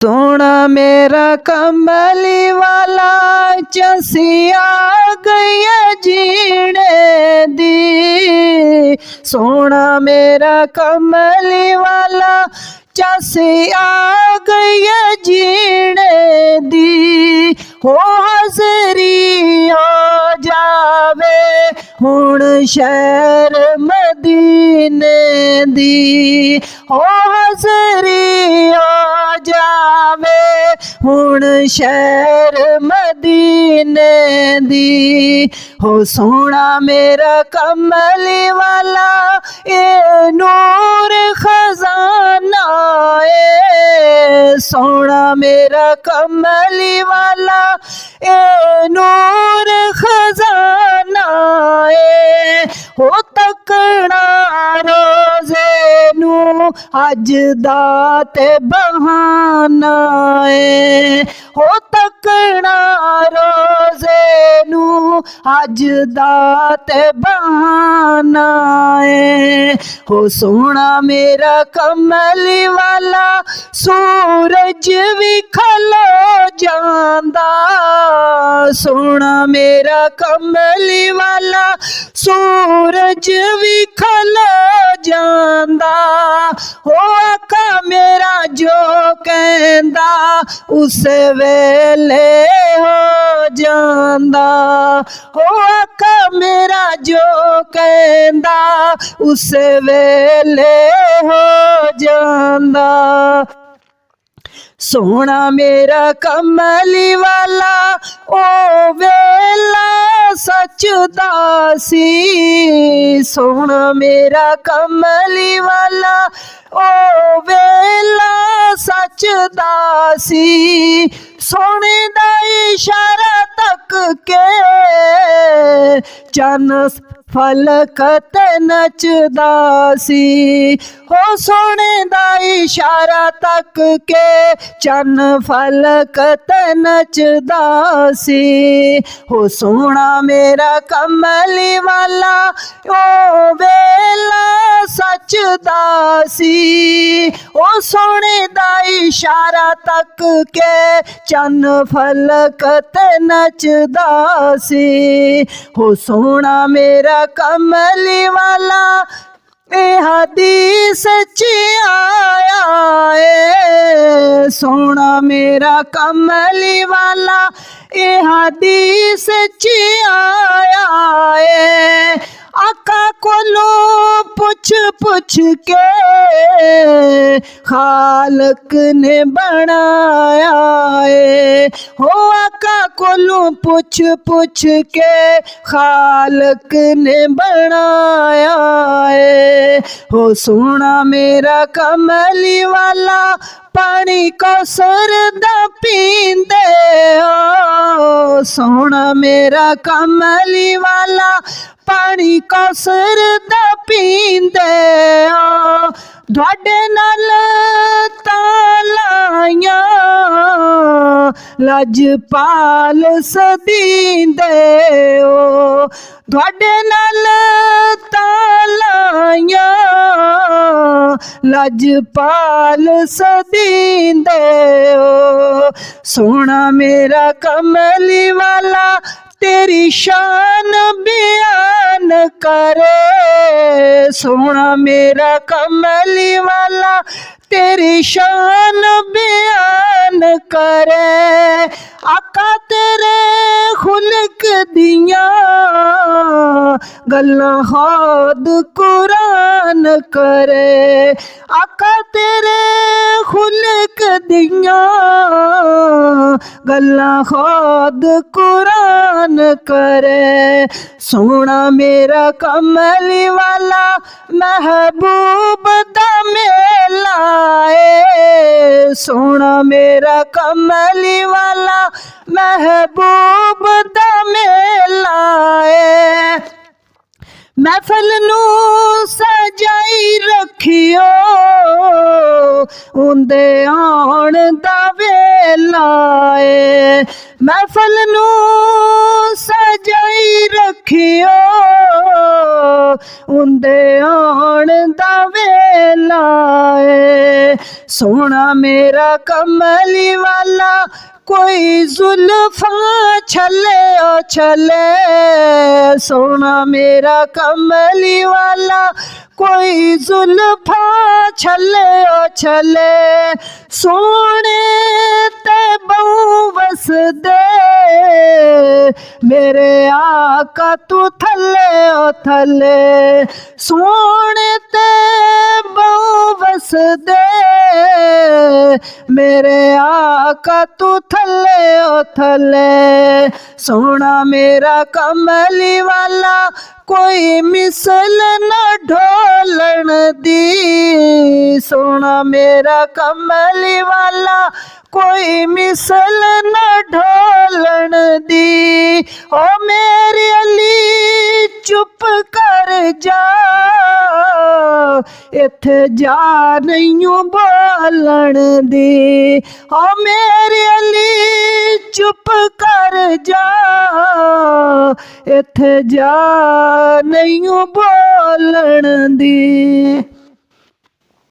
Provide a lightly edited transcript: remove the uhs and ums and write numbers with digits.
सोना मेरा कमली वाला चसिया गई जीने दी। सोना मेरा कमली वाला चसिया गई जीने दी। हो हज़री हो जावे हुण शहर मदीने दी। हो हज़री हो जावे हुण शहर मदीने दी। हो सोना मेरा कमली वाला ए नूर खजाना ए। सोना मेरा कमली वाला ए नूर खजाना ए। हो तकना रोज़े नू अज दा ते बहाना ए। हो तकना रोज़े नू अज दा ते बहाना ए। हो सोना मेरा कमली वाला सूरज भी खलो जांदा। सोना मेरा कमली वाला सूरज भी खलो जांदा। हो आका मेरा जो कहंदा उस वेले हो जांदा। हो आका मेरा जो कहंदा उस वेले हो जांदा। सोना मेरा कमली वाला ओ वेला सच दासी। सोना मेरा कमली वाला ओ वेला सच दासी। सोने दा इशारा तक के चन्न फलक ते नचदा सी। हो सोने दा इशारा तक के चन्न फलक ते नचदा सी। हो सोना मेरा कमली वाला ओ वेला सच दासी। ओ सोने दा इशारा तक के चन्न फलक ते नचदा सी। हो सोना मेरा कमली वाला ए हदीस च आया ए। सोना मेरा कमली वाला ए हदीस च आया ए। आका कोलो पुछ पुछ के खालक ने बनाया ए। हो आका कोलो पुछ पुछ के खालक ने बनाया ए। हो सोना मेरा कमली वाला पानी कौसर दा पींदे हो। सोना मेरा कमली वाला पानी कौसर दा पींदे हो। तुहाडे नाल तालाइयां लजपाल सदींदे हो। तुहाडे नाल तालाइयां लजपाल सदींदे हो। सोना मेरा कमली वाला तेरी शान बयान करे। सोना मेरा कमली वाला तेरी शान बयान करे। आका तेरे खुलक दियां गल्लां खुद कुरान करे। आका तेरे खुलक दियां गल्लां खुद कुरान करे। सोना मेरा कमली वाला महबूब दा मेला ए। सोना मेरा कमली वाला महबूब दा मेला ए। महफल नू सजाई रखियो उंदे आउण दा वेला ਲਾਏ महफिल नू सजाई रखियो उंदे आण दा वेला ए सोना मेरा कमली वाला कोई जुल्फा छले ओ छले सोना मेरा कमली वाला कोई जुल्फा छले ओ छले सोने ते बहु वस दे मेरे आका तू थले ओ थले सोने ते बहु वस दे मेरे आका तू थले ओ थले सोना मेरा कमली वाला कोई मिसल न ढोलन दी सोना मेरा कमली वाला कोई मिसल न ढोलन दी ओ मेरी अली चुप कर जा इत्थे जा नहीं बोलन दी ओ मेरी अली चुप कर जा इत्थे जा नहीं बोलन दी।